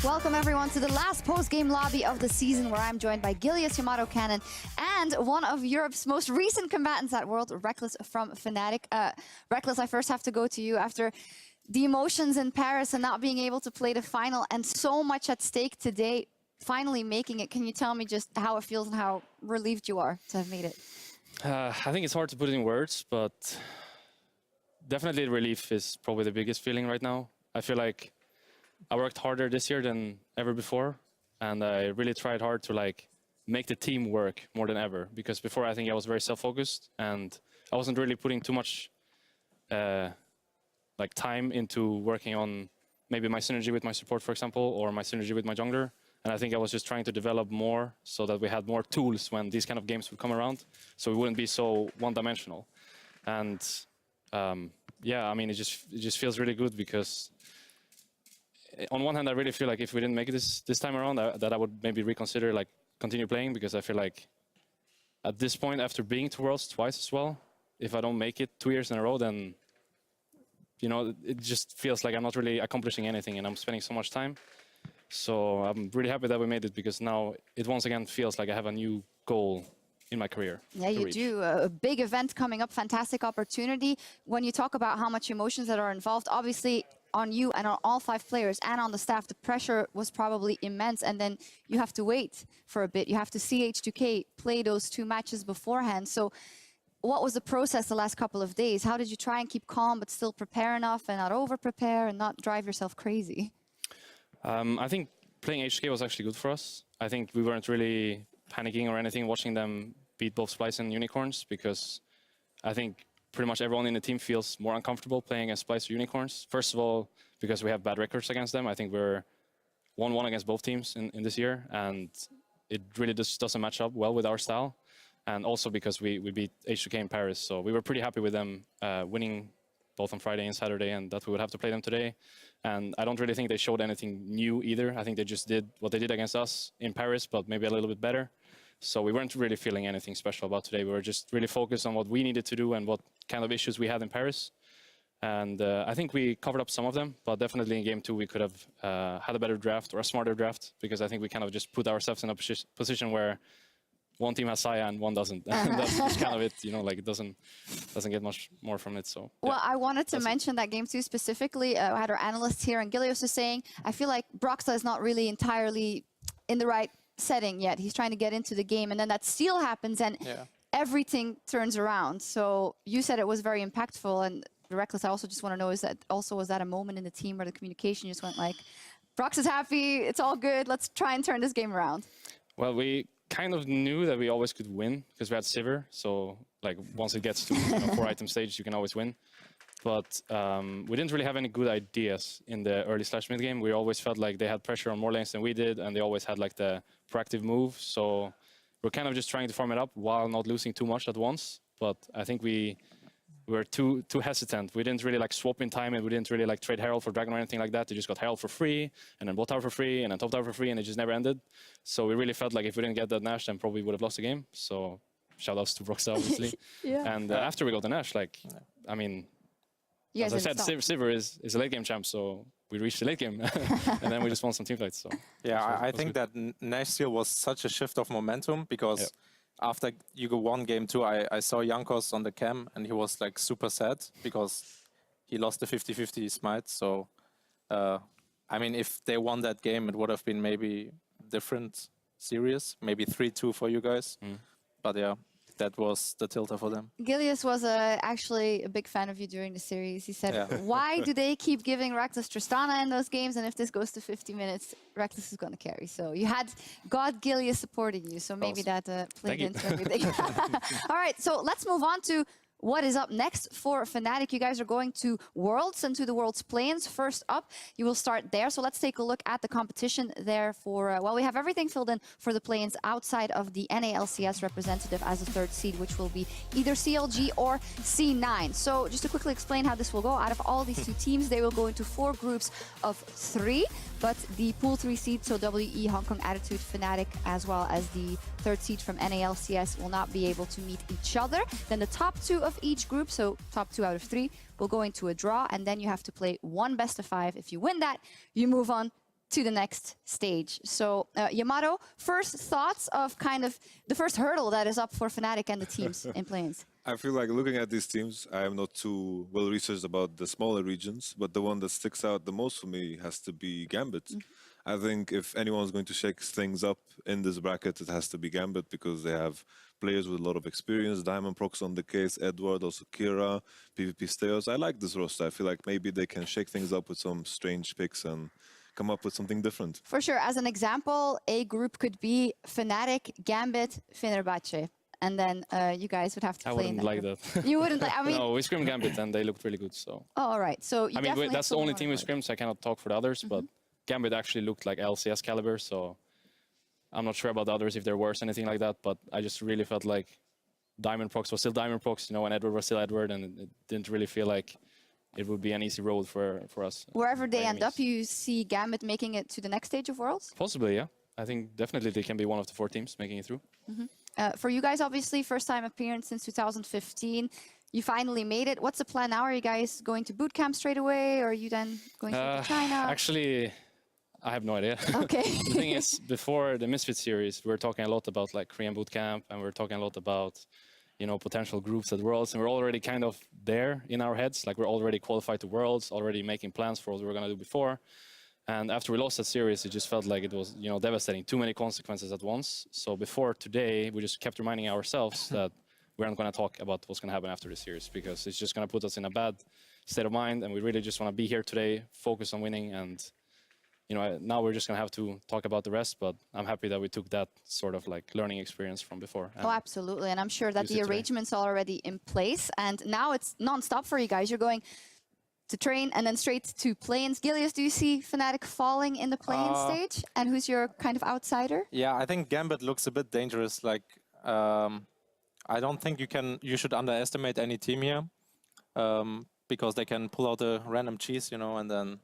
Welcome everyone to the last post-game lobby of the season, where I'm joined by Gilius Yamato Cannon and one of Europe's most recent combatants at World, Rekkles from Fnatic. Rekkles, I first have to go to you after the emotions in Paris and not being able to play the final and so much at stake today, finally making it. Can you tell me just how it feels and how relieved you are to have made it? I think it's hard to put it in words, but definitely relief is probably the biggest feeling right now. I feel like I worked harder this year than ever before, and I really tried hard to make the team work more than ever, because before I think I was very self-focused and I wasn't really putting too much time into working on maybe my synergy with my support, for example, or my synergy with my jungler. And I think I was just trying to develop more so that we had more tools when these kind of games would come around, so we wouldn't be so one-dimensional. And yeah, I mean, it just feels really good, because on one hand, I really feel like if we didn't make it this time around, that I would maybe reconsider continue playing, because I feel like at this point, after being to Worlds twice as well, if I don't make it 2 years in a row, then it just feels like I'm not really accomplishing anything, and I'm spending so much time. So I'm really happy that we made it, because now it once again feels like I have a new goal in my career. Yeah, you do. A big event coming up, fantastic opportunity. When you talk about how much emotions that are involved, obviously on you and on all 5 players and on the staff, the pressure was probably immense. And then you have to wait for a bit. You have to see H2K play those 2 matches beforehand. So what was the process the last couple of days? How did you try and keep calm but still prepare enough and not over-prepare and not drive yourself crazy? I think playing H2K was actually good for us. I think we weren't really panicking or anything watching them beat both Splice and Unicorns, because I think pretty much everyone in the team feels more uncomfortable playing against Splice or Unicorns. First of all, because we have bad records against them. I think we're 1-1 against both teams in this year, and it really just doesn't match up well with our style. And also because we beat H2K in Paris, so we were pretty happy with them winning both on Friday and Saturday, and that we would have to play them today. And I don't really think they showed anything new either. I think they just did what they did against us in Paris, but maybe a little bit better. So we weren't really feeling anything special about today. We were just really focused on what we needed to do and what kind of issues we had in Paris. And I think we covered up some of them, but definitely in Game 2 we could have had a better draft or a smarter draft, because I think we kind of just put ourselves in a position where one team has Saya and one doesn't. And that's just kind of it, it doesn't get much more from it. So yeah. Well, I wanted to mention that Game 2 specifically. I had our analyst here, and Gilius was saying, I feel like Broxa is not really entirely in the right setting yet. He's trying to get into the game, and then that steal happens, and everything turns around. So you said it was very impactful, and Rekkles, I also just want to know, was that a moment in the team where the communication just went like, Brox is happy, it's all good, let's try and turn this game around? Well, we kind of knew that we always could win, because we had Sivir, so once it gets to 4-item stage, you can always win. But we didn't really have any good ideas in the early /mid game. We always felt like they had pressure on more lanes than we did, and they always had the proactive move. So we're kind of just trying to farm it up while not losing too much at once. But I think we were too hesitant. We didn't really swap in time, and we didn't really trade Herald for Dragon or anything like that. They just got Herald for free, and then bot tower for free, and then top tower for free, and it just never ended. So we really felt like if we didn't get that Nash, then probably would have lost the game. So shout outs to Broxa, obviously. And after we got the Nash, I mean, as I said, Sivir is a late game champ, so we reached the late game, and then we just won some team fights. So yeah, I think that Nash steal was such a shift of momentum, because after you go 1 Game 2, I saw Jankos on the cam, and he was super sad because he lost the 50-50 smite. So I mean, if they won that game, it would have been maybe different series, maybe 3-2 for you guys. But yeah, that was the tilter for them. Gilius was actually a big fan of you during the series. He said, why do they keep giving Rekkles Tristana in those games, and if this goes to 50 minutes, Rekkles is going to carry? So you had God Gilius supporting you, so maybe that played into everything. All right, so let's move on to what is up next for Fnatic. You guys are going to Worlds and to the Worlds play-ins. First up, you will start there. So let's take a look at the competition there for, well, we have everything filled in for the play-ins outside of the NALCS representative as a 3rd seed, which will be either CLG or C9. So just to quickly explain how this will go, out of all these 2 teams, they will go into 4 groups of 3. But the Pool 3 seed, so WE, Hong Kong Attitude, Fnatic, as well as the 3rd seed from NALCS will not be able to meet each other. Then the top 2 of each group, so top 2 out of 3, will go into a draw, and then you have to play 1 best of 5. If you win that, you move on to the next stage. So, Yamato, first thoughts of kind of the first hurdle that is up for Fnatic and the teams in play-ins? I feel like looking at these teams, I am not too well researched about the smaller regions, but the one that sticks out the most for me has to be Gambit. I think if anyone's going to shake things up in this bracket, it has to be Gambit because they have players with a lot of experience. Diamond Prox on the case, Edward, also Kira, PvP Steos. I like this roster. I feel like maybe they can shake things up with some strange picks and come up with something different. For sure. As an example, a group could be Fnatic, Gambit, Fenerbahce. And then you guys would have to play in that. I wouldn't like that. You wouldn't like, I mean... No, we scrimmed Gambit and they looked really good, so... Oh, all right. So you I mean, that's the only team we scrimmed. scrimmed, so I cannot talk for the others, but Gambit actually looked like LCS caliber, so I'm not sure about the others if they're worse, anything like that, but I just really felt like Diamond Prox was still Diamond Prox, you know, and Edward was still Edward, and it didn't really feel like it would be an easy road for us. Wherever they end up, you see Gambit making it to the next stage of Worlds? Possibly, yeah. I think definitely they can be one of the 4 teams making it through. For you guys, obviously, first time appearance since 2015. You finally made it. What's the plan now? Are you guys going to boot camp straight away, or are you then going straight to China? Actually, I have no idea. Okay. The thing is, before the Misfit series, we were talking a lot about like Korean boot camp, and we were talking a lot about, you know, potential groups at Worlds, and we're already kind of there in our heads. Like we're already qualified to Worlds, already making plans for what we were going to do before. And after we lost that series, it just felt like it was, you know, devastating. Too many consequences at once. So before today, we just kept reminding ourselves that we aren't going to talk about what's going to happen after this series because it's just going to put us in a bad state of mind. And we really just want to be here today, focus on winning. And, you know, now we're just going to have to talk about the rest. But I'm happy that we took that sort of like learning experience from before. Oh, absolutely. And I'm sure that the arrangements are already in place. And now it's non-stop for you guys. You're going to train and then straight to play-ins. Gilius, do you see Fnatic falling in the play-in stage? And who's your kind of outsider? Yeah, I think Gambit looks a bit dangerous. Like, I don't think you should underestimate any team here because they can pull out a random cheese, you know, and then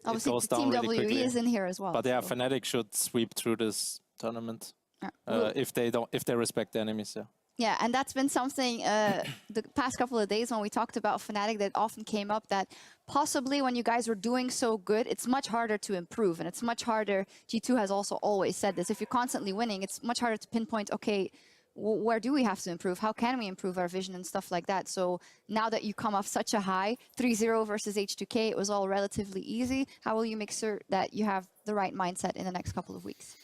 obviously it goes the down Team really WE quickly. is in here as well. But yeah, Fnatic should sweep through this tournament if they respect the enemies. Yeah. Yeah, and that's been something the past couple of days when we talked about Fnatic that often came up, that possibly when you guys were doing so good, it's much harder to improve. And it's much harder, G2 has also always said this, if you're constantly winning, it's much harder to pinpoint, okay, where do we have to improve? How can we improve our vision and stuff like that? So now that you come off such a high, 3-0 versus H2K, it was all relatively easy. How will you make sure that you have the right mindset in the next couple of weeks?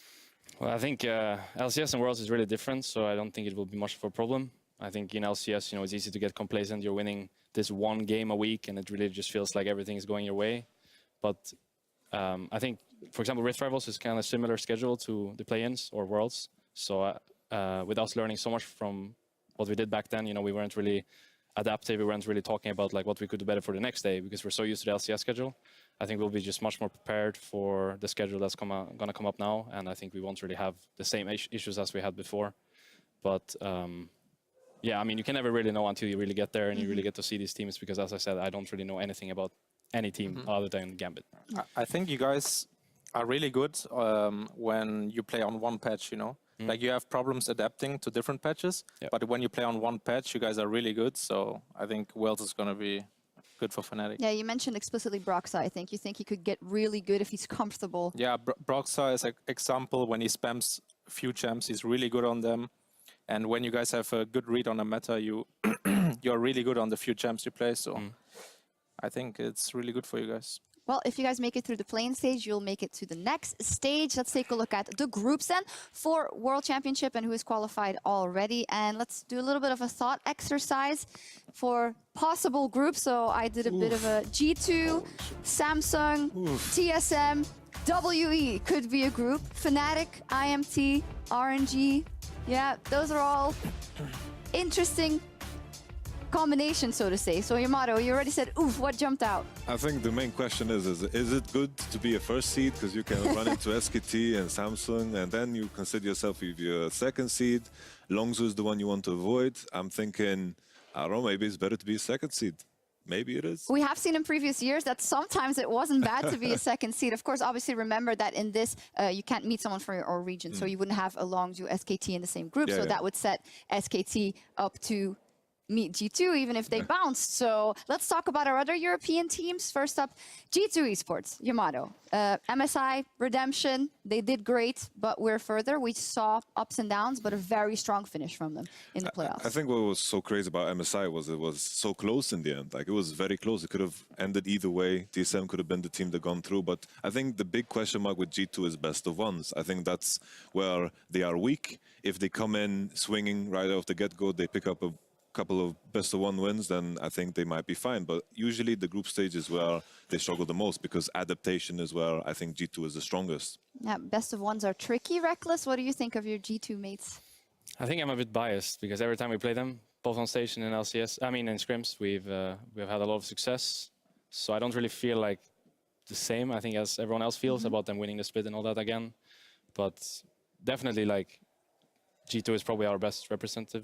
Well, I think LCS and Worlds is really different, so I don't think it will be much of a problem. I think in LCS, you know, it's easy to get complacent. You're winning this one game a week, and it really just feels like everything is going your way. But I think, for example, Rift Rivals is kind of similar schedule to the play-ins or Worlds. So with us learning so much from what we did back then, you know, we weren't really adaptive. We weren't really talking about like what we could do better for the next day because we're so used to the LCS schedule. I think we'll be just much more prepared for the schedule that's going to come up now, and I think we won't really have the same issues as we had before. But yeah, I mean, you can never really know until you really get there and you really get to see these teams because, as I said, I don't really know anything about any team other than Gambit. I think you guys are really good when you play on one patch, you know? Like you have problems adapting to different patches, but when you play on one patch, you guys are really good. So I think Worlds is going to be good for Fnatic. Yeah, you mentioned explicitly Broxa, I think. You think he could get really good if he's comfortable. Yeah, Broxa is an example. When he spams a few champs, he's really good on them. And when you guys have a good read on a meta, you're really good on the few champs you play. So I think it's really good for you guys. Well, if you guys make it through the play-in stage, you'll make it to the next stage. Let's take a look at the groups then for World Championship and who is qualified already. And let's do a little bit of a thought exercise for possible groups. So I did a bit of a G2, Samsung, TSM, WE could be a group. Fnatic, IMT, RNG. Yeah, those are all interesting combination, so to say. So Yamato, you already said, oof, what jumped out? I think the main question is it good to be a first seed? Because you can run into SKT and Samsung, and then you consider yourself if you're a second seed. Longzhu is the one you want to avoid. I'm thinking, I don't know, maybe it's better to be a second seed. Maybe it is. We have seen in previous years that sometimes it wasn't bad to be a second seed. Of course, obviously remember that in this, you can't meet someone from your region, so you wouldn't have a Longzhu SKT in the same group. So that would set SKT up to meet G2, even if they bounced. So let's talk about our other European teams. First up, G2 Esports, Yamato. MSI, Redemption, they did great, but we're further. We saw ups and downs, but a very strong finish from them in the playoffs. I think what was so crazy about MSI was it was so close in the end. Like, it was very close. It could have ended either way. TSM could have been the team that gone through. But I think the big question mark with G2 is best of ones. I think that's where they are weak. If they come in swinging right off the get-go, they pick up a couple of best of one wins, then I think they might be fine. But usually the group stage is where they struggle the most, because adaptation is where I think G2 is the strongest. Yeah, best of ones are tricky. Rekkles, what do you think of your G2 mates? I think I'm a bit biased because every time we play them, both on stage and in LCS, I mean in scrims, we've had a lot of success. So I don't really feel like the same, I think, as everyone else feels about them winning the split and all that again. But definitely, like, G2 is probably our best representative,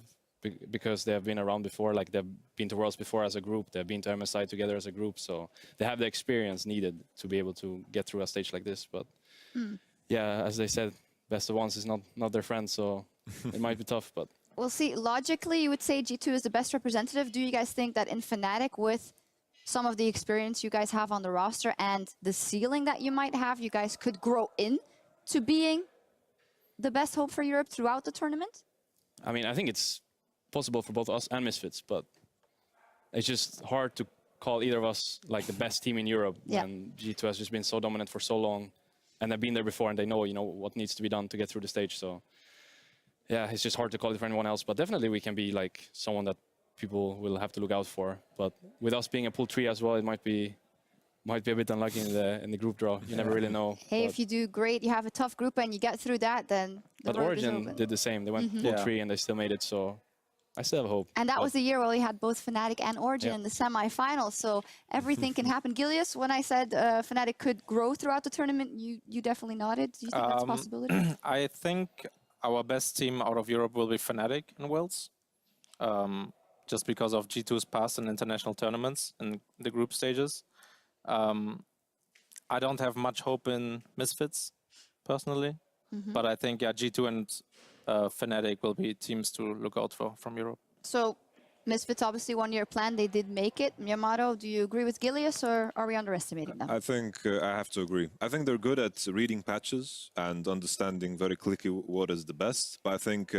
because they have been around before, like they've been to Worlds before as a group, they've been to MSI together as a group, so they have the experience needed to be able to get through a stage like this. But yeah, as they said, best of ones is not their friend, so it might be tough. But we'll see. Logically, you would say G2 is the best representative. Do you guys think that in Fnatic, with some of the experience you guys have on the roster and the ceiling that you might have, you guys could grow into being the best hope for Europe throughout the tournament? I mean, I think it's possible for both us and Misfits, but it's just hard to call either of us like the best team in Europe when G2 has just been so dominant for so long, and they've been there before and they know, what needs to be done to get through the stage. So yeah, it's just hard to call it for anyone else, but definitely we can be like someone that people will have to look out for. But with us being a pool 3 as well, it might be a bit unlucky in the group draw. You never really know. Hey, if you do great, you have a tough group and you get through that, then the road is Origin open. did the same. They went pool 3 and they still made it, so I still have hope. And that was the year where we had both Fnatic and Origin in the semi-finals, so everything can happen. Gilius, when I said Fnatic could grow throughout the tournament, you definitely nodded. Do you think that's a possibility? I think our best team out of Europe will be Fnatic in Worlds, just because of G2's past in international tournaments and the group stages. I don't have much hope in Misfits, personally, but I think G2 and Fnatic will be teams to look out for from Europe. So Misfits obviously one-year plan. They did make it. Yamato, do you agree with Gilius, or are we underestimating them? I think I have to agree. I think they're good at reading patches and understanding very quickly what is the best. But I think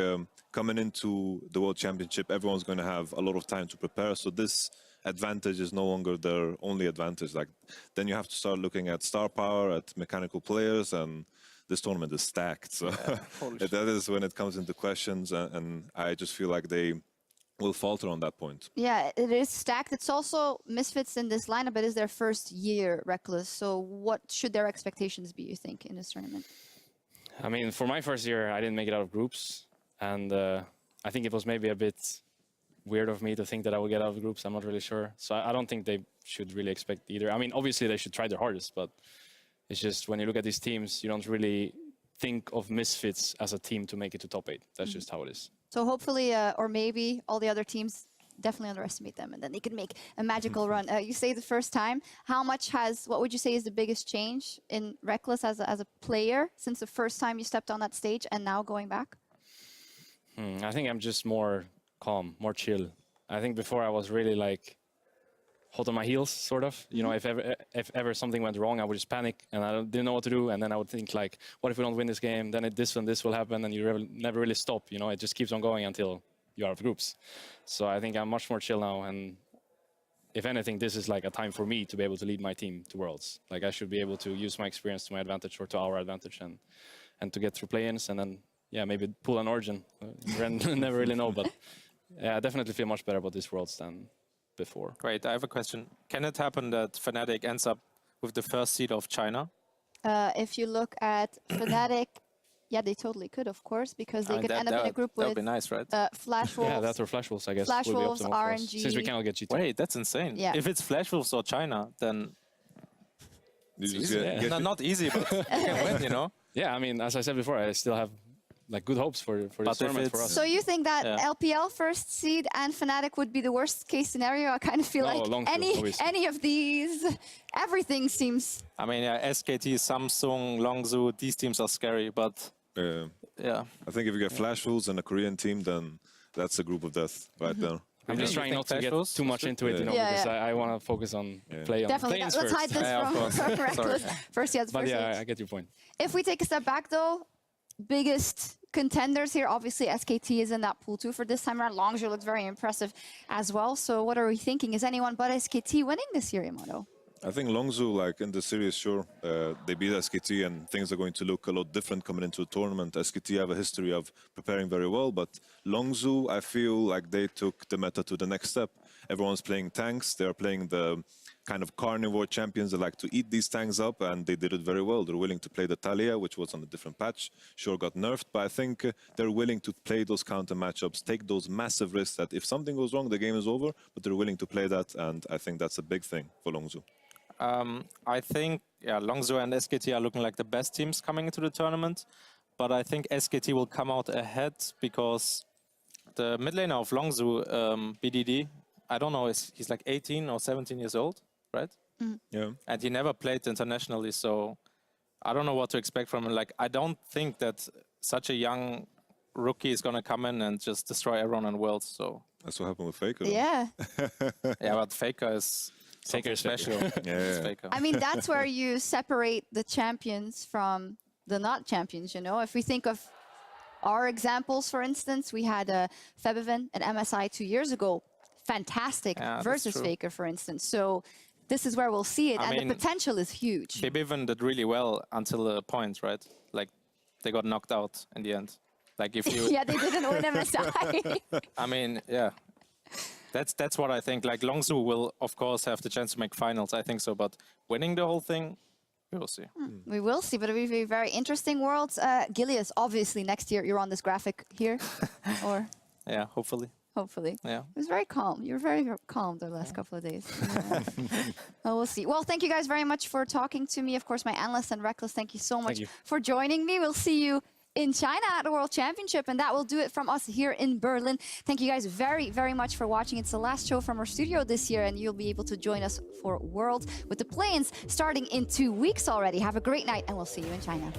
coming into the World Championship, everyone's going to have a lot of time to prepare. So this advantage is no longer their only advantage. Like, then you have to start looking at star power, at mechanical players, and this tournament is stacked. So that is when it comes into questions, and I just feel like they will falter on that point. Yeah, it is stacked. It's also Misfits in this lineup. It is their first year, Rekkles. So what should their expectations be, you think, in this tournament? I mean, for my first year, I didn't make it out of groups, and I think it was maybe a bit weird of me to think that I would get out of groups. I'm not really sure. So I don't think they should really expect either. I mean, obviously they should try their hardest, but it's just when you look at these teams, you don't really think of Misfits as a team to make it to top 8. That's just how it is. So hopefully, or maybe all the other teams definitely underestimate them, and then they can make a magical run. You say the first time. How much what would you say is the biggest change in Rekkles as a player since the first time you stepped on that stage and now going back? I think I'm just more calm, more chill. I think before I was really like hot on my heels, sort of. You know, if ever something went wrong, I would just panic and I didn't know what to do. And then I would think like, what if we don't win this game? Then this and this will happen, and you never really stop. You know, it just keeps on going until you're out of groups. So I think I'm much more chill now. And if anything, this is like a time for me to be able to lead my team to Worlds. Like, I should be able to use my experience to my advantage, or to our advantage, and to get through play-ins, and then maybe pull an Origin. Never really know, but I definitely feel much better about this Worlds than before. Great. I have a question. Can it happen that Fnatic ends up with the first seed of China? If you look at Fnatic, they totally could, of course, because they could end up in a group with... That would be nice, right? Flash Wolves. Yeah, that's where Flash Wolves, I guess, Flash will be Wolves, optimal for us, RNG. since we cannot get G2. Wait, that's insane. Yeah. If it's Flash Wolves or China, then... It's easy. No, not easy, but you can win, you know? Yeah, I mean, as I said before, I still have like good hopes for this tournament for us. So you think that LPL first seed and Fnatic would be the worst case scenario? I kind of feel like any of these, everything seems... I mean, SKT, Samsung, Longzhu, these teams are scary, but... I think if you get Flash Wolves and a Korean team, then that's a group of death right there. I'm just trying not to get Casuals? too much into it, you know, Yeah, because yeah. I want to focus on playing Definitely. first. Let's hide this Yeah, of from course. Rekkles. First, yeah, But first yeah, hits. I get your point. If we take a step back, though, biggest contenders here, obviously SKT is in that pool too for this time around. Longzhou looks very impressive as well. So what are we thinking? Is anyone but SKT winning this year, Imoto? I think Longzhou, like in the series, sure, they beat SKT and things are going to look a lot different coming into a tournament. SKT have a history of preparing very well, but Longzhou, I feel like they took the meta to the next step. Everyone's playing tanks. They're playing the kind of carnivore champions that like to eat these tanks up, and they did it very well. They're willing to play the Talia, which was on a different patch. Sure got nerfed, but I think they're willing to play those counter matchups, take those massive risks that if something goes wrong, the game is over, but they're willing to play that, and I think that's a big thing for Longzhou. I think Longzhou and SKT are looking like the best teams coming into the tournament, but I think SKT will come out ahead because the mid laner of Longzhou, BDD, I don't know, he's like 18 or 17 years old, right? Yeah. And he never played internationally, so I don't know what to expect from him. Like, I don't think that such a young rookie is going to come in and just destroy everyone on Worlds. So That's what happened with Faker. Yeah. yeah, but Faker is Faker is special. It's Faker. I mean, that's where you separate the champions from the not champions, you know? If we think of our examples, for instance, we had Febiven at MSI 2 years ago. Fantastic Yeah, that's versus true. Faker, for instance. So this is where we'll see it, I and mean, the potential is huge. Febiven did really well until a point, right? Like, they got knocked out in the end. Like, if you... Yeah, they didn't win MSI. I mean, yeah. That's what I think. Like, Longzhou will, of course, have the chance to make finals. I think so. But winning the whole thing, we will see. We will see, but it will be very interesting worlds. Gilius, obviously, next year you're on this graphic here, or Yeah, hopefully. hopefully. Yeah. It was very calm. You were very calm the last couple of days. Well, we'll see. Well, thank you guys very much for talking to me. Of course, my analyst and Rekkles, thank you so much you. for joining me. We'll see you in China at the World Championship, and that will do it from us here in Berlin. Thank you guys very, very much for watching. It's the last show from our studio this year, and you'll be able to join us for Worlds with the play-ins starting in 2 weeks already. Have a great night, and we'll see you in China.